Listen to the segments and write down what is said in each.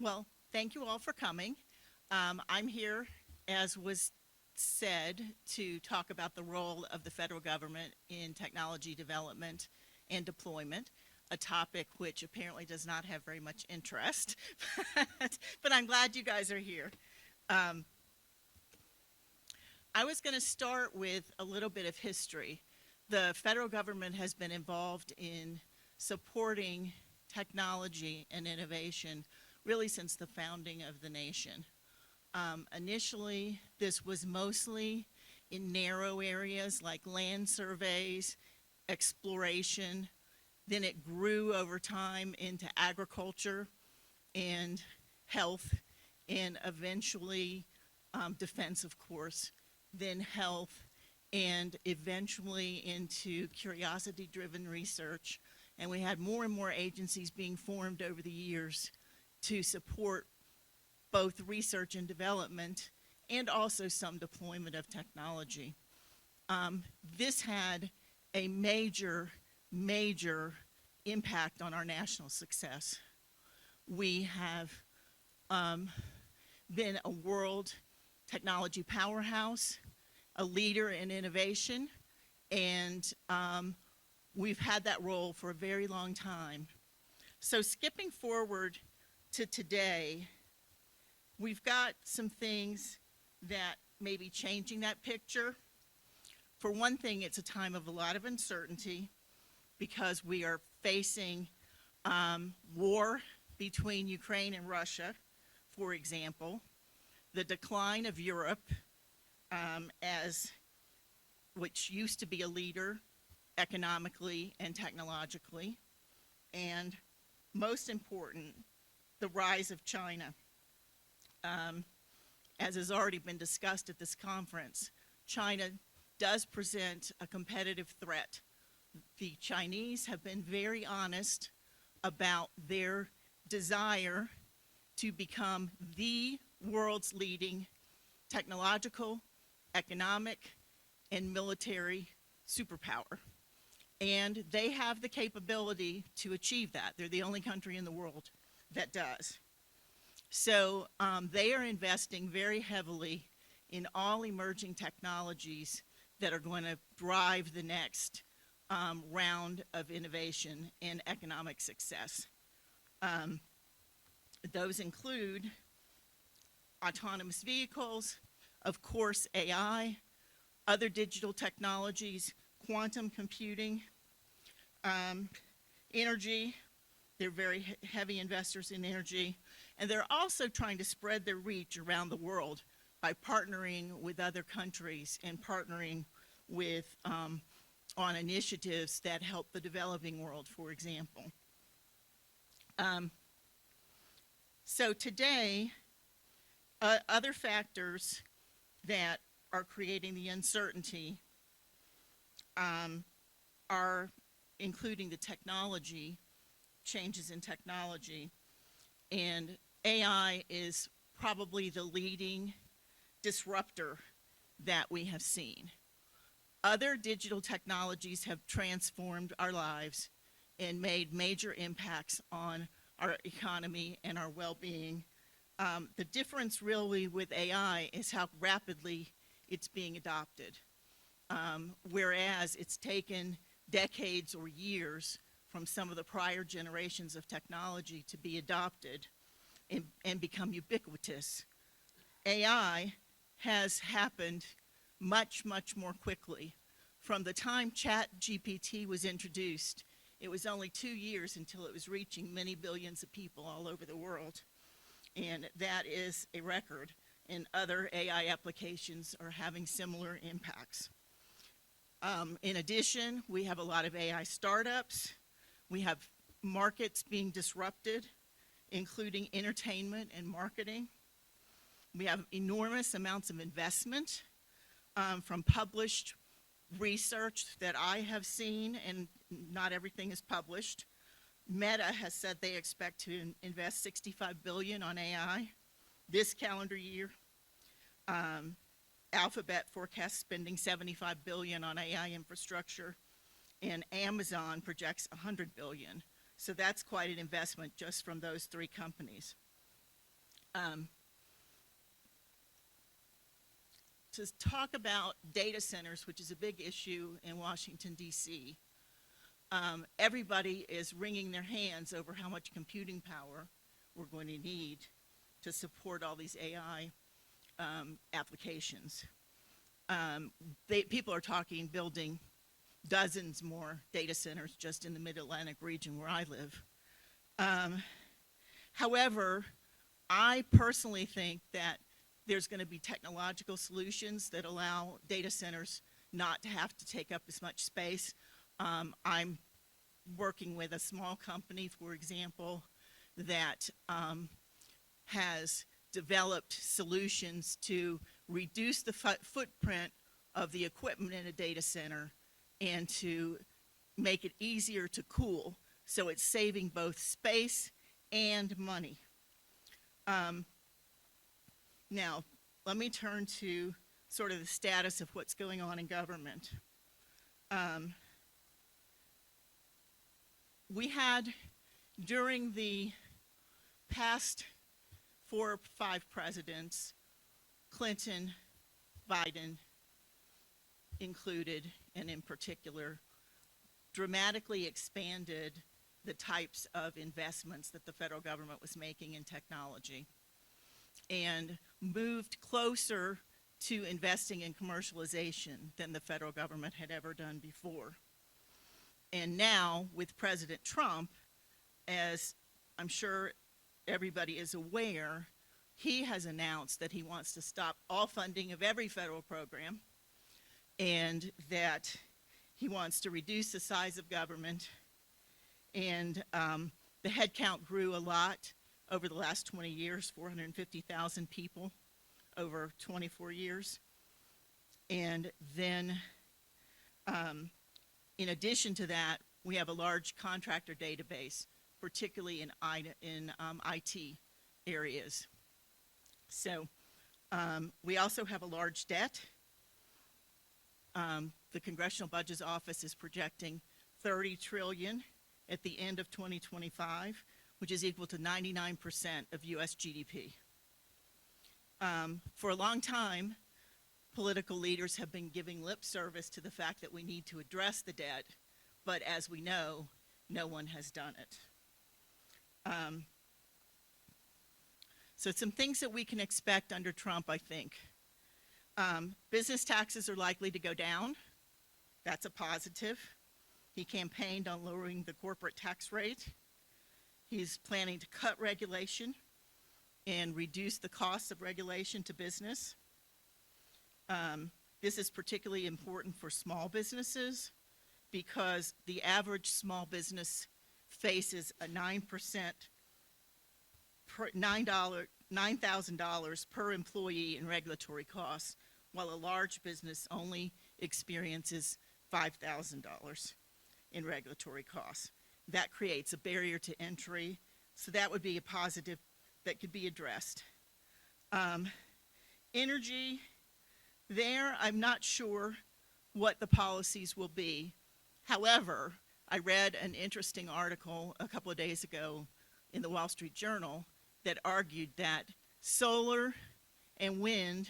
Well, thank you all for coming. I'm here, as was said, to talk about the role of the federal government in technology development and deployment, a topic which apparently does not have very much interest, but I'm glad you guys are here. Um, I was going to start with a little bit of history. The federal government has been involved in supporting technology and innovation really since the founding of the nation. Initially, this was mostly in narrow areas like land surveys, exploration. Then it grew over time into agriculture and health, and eventually defense, of course, then health, and eventually into curiosity-driven research. And we had more and more agencies being formed over the years to support both research and development and also some deployment of technology. This had a major impact on our national success. We have been a world technology powerhouse, a leader in innovation, and we've had that role for a very long time. So skipping forward to today, we've got some things that may be changing that picture. For one thing, it's a time of a lot of uncertainty because we are facing war between Ukraine and Russia, for example, the decline of Europe as which used to be a leader economically and technologically, and most important, the rise of China. As has already been discussed at this conference, China does present a competitive threat. The Chinese have been very honest about their desire to become the world's leading technological, economic, and military superpower. And they have the capability to achieve that. They're the only country in the world that does. So they are investing very heavily in all emerging technologies that are going to drive the next round of innovation and economic success. Those include autonomous vehicles, of course AI, other digital technologies, quantum computing, energy. They're very heavy investors in energy. And they're also trying to spread their reach around the world by partnering with other countries and partnering with on initiatives that help the developing world, for example. So today, other factors that are creating the uncertainty are including the technology, changes in technology, and AI is probably the leading disruptor that we have seen. Other digital technologies have transformed our lives and made major impacts on our economy and our well-being. The difference really with AI is how rapidly it's being adopted, whereas it's taken decades or years from some of the prior generations of technology to be adopted and become ubiquitous. AI has happened much more quickly. From the time ChatGPT was introduced, it was only 2 years until it was reaching many billions of people all over the world. And that is a record, and other AI applications are having similar impacts. In addition, we have a lot of AI startups. We have markets being disrupted, including entertainment and marketing. We have enormous amounts of investment from published research that I have seen, and not everything is published. Meta has said they expect to invest $65 billion on AI this calendar year. Alphabet forecasts spending $75 billion on AI infrastructure, and Amazon projects $100 billion. So that's quite an investment just from those three companies. Um, to talk about data centers, which is a big issue in Washington, D.C., everybody is wringing their hands over how much computing power we're going to need to support all these AI applications. People are talking building dozens more data centers just in the Mid-Atlantic region where I live. However, I personally think that there's going to be technological solutions that allow data centers not to have to take up as much space. I'm working with a small company, for example, that has developed solutions to reduce the footprint of the equipment in a data center and to make it easier to cool, so it's saving both space and money. Now, let me turn to sort of the status of what's going on in government. We had, during the past 4 or 5 presidents, Clinton, Biden included, and in particular, dramatically expanded the types of investments that the federal government was making in technology and moved closer to investing in commercialization than the federal government had ever done before. And now, with President Trump, as I'm sure everybody is aware, he has announced that he wants to stop all funding of every federal program and that he wants to reduce the size of government. And the headcount grew a lot over the last 20 years, 450,000 people over 24 years. And then, in addition to that, we have a large contractor database, particularly in IT areas. So we also have a large debt. The Congressional Budget Office is projecting $30 trillion at the end of 2025, which is equal to 99% of U.S. GDP. For a long time, political leaders have been giving lip service to the fact that we need to address the debt, but as we know, no one has done it. So some things that we can expect under Trump, I think. Business taxes are likely to go down. That's a positive. He campaigned on lowering the corporate tax rate. He's planning to cut regulation and reduce the cost of regulation to business. This is particularly important for small businesses because the average small business faces a $9,000 per employee in regulatory costs, while a large business only experiences $5,000 in regulatory costs. That creates a barrier to entry, so that would be a positive that could be addressed. Energy, there, I'm not sure what the policies will be. However, I read an interesting article a couple of days ago in the Wall Street Journal that argued that solar and wind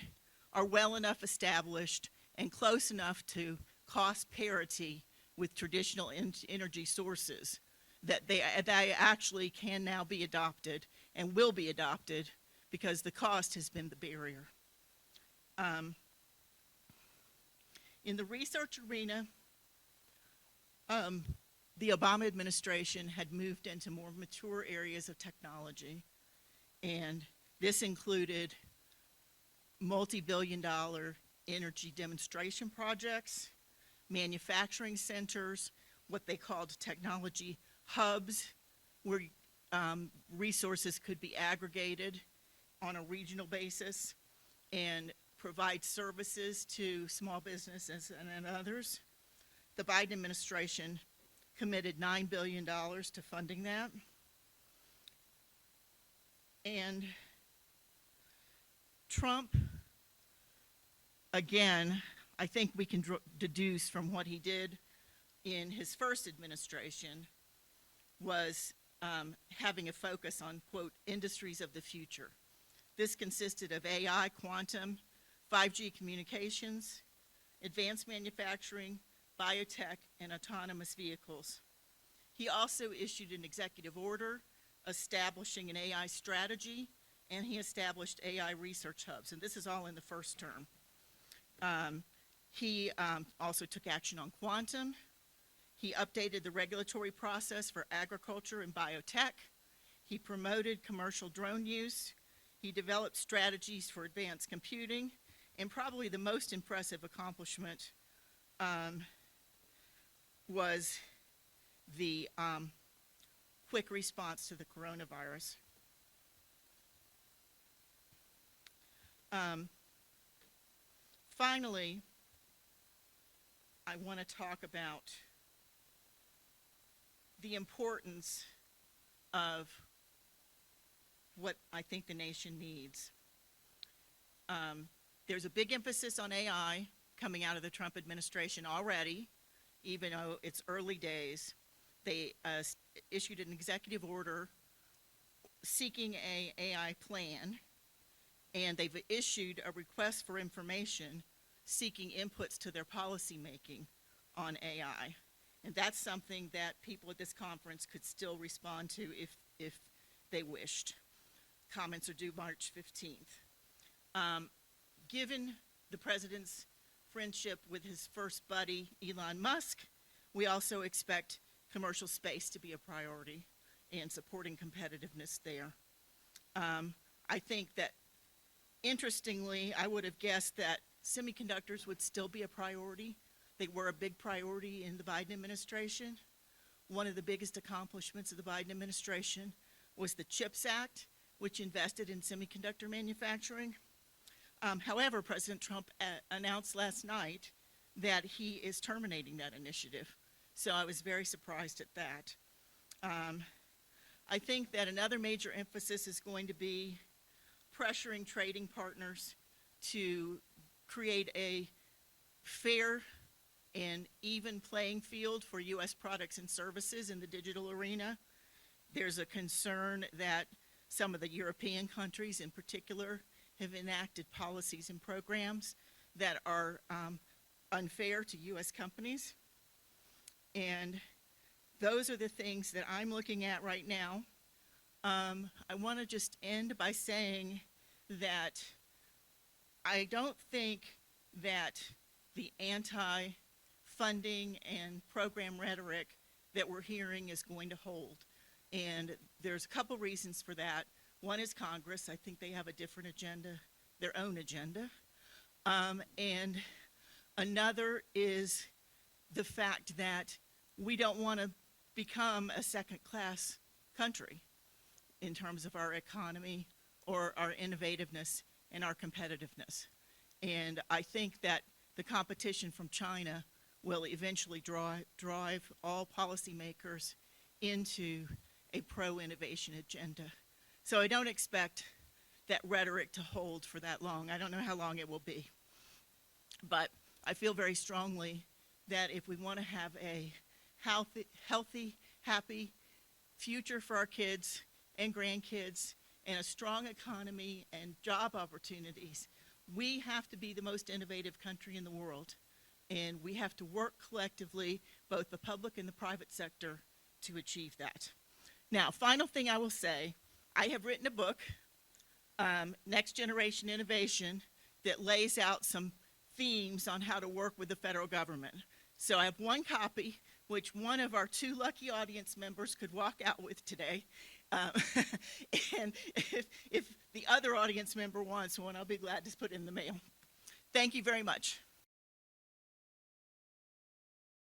are well enough established and close enough to cost parity with traditional energy sources that they actually can now be adopted and will be adopted because the cost has been the barrier. In the research arena, the Obama administration had moved into more mature areas of technology, and this included multi-billion-dollar energy demonstration projects, manufacturing centers, what they called technology hubs, where resources could be aggregated on a regional basis and provide services to small businesses and others. The Biden administration committed $9 billion to funding that. And Trump, again, I think we can deduce from what he did in his first administration was having a focus on, quote, industries of the future. This consisted of AI, quantum, 5G communications, advanced manufacturing, biotech, and autonomous vehicles. He also issued an executive order establishing an AI strategy, and he established AI research hubs, and this is all in the first term. He also took action on quantum. He updated the regulatory process for agriculture and biotech. He promoted commercial drone use. He developed strategies for advanced computing, and probably the most impressive accomplishment was the quick response to the coronavirus. Finally, I want to talk about the importance of what I think the nation needs. There's a big emphasis on AI coming out of the Trump administration already, even though it's early days. They issued an executive order seeking an AI plan, and they've issued a request for information seeking inputs to their policy making on AI. And that's something that people at this conference could still respond to if they wished. Comments are due March 15th. Given the president's friendship with his first buddy, Elon Musk, we also expect commercial space to be a priority and supporting competitiveness there. I think that, interestingly, I would have guessed that semiconductors would still be a priority. They were a big priority in the Biden administration. One of the biggest accomplishments of the Biden administration was the CHIPS Act, which invested in semiconductor manufacturing. However, President Trump announced last night that he is terminating that initiative. So I was very surprised at that. I think that another major emphasis is going to be pressuring trading partners to create a fair and even playing field for U.S. products and services in the digital arena. There's a concern that some of the European countries in particular have enacted policies and programs that are unfair to U.S. companies. And those are the things that I'm looking at right now. I want to just end by saying that I don't think that the anti-funding and program rhetoric that we're hearing is going to hold. And there's a couple reasons for that. One is Congress. I think they have a different agenda, their own agenda. And another is the fact that we don't want to become a second-class country in terms of our economy or our innovativeness and our competitiveness. And I think that the competition from China will eventually drive all policymakers into a pro-innovation agenda. So I don't expect that rhetoric to hold for that long. I don't know how long it will be. But I feel very strongly that if we want to have a healthy, happy future for our kids and grandkids and a strong economy and job opportunities, we have to be the most innovative country in the world. And we have to work collectively, both the public and the private sector, to achieve that. Now, final thing I will say, I have written a book, Next Generation Innovation, that lays out some themes on how to work with the federal government. So I have one copy, which one of our two lucky audience members could walk out with today. And if the other audience member wants one, I'll be glad to put it in the mail. Thank you very much.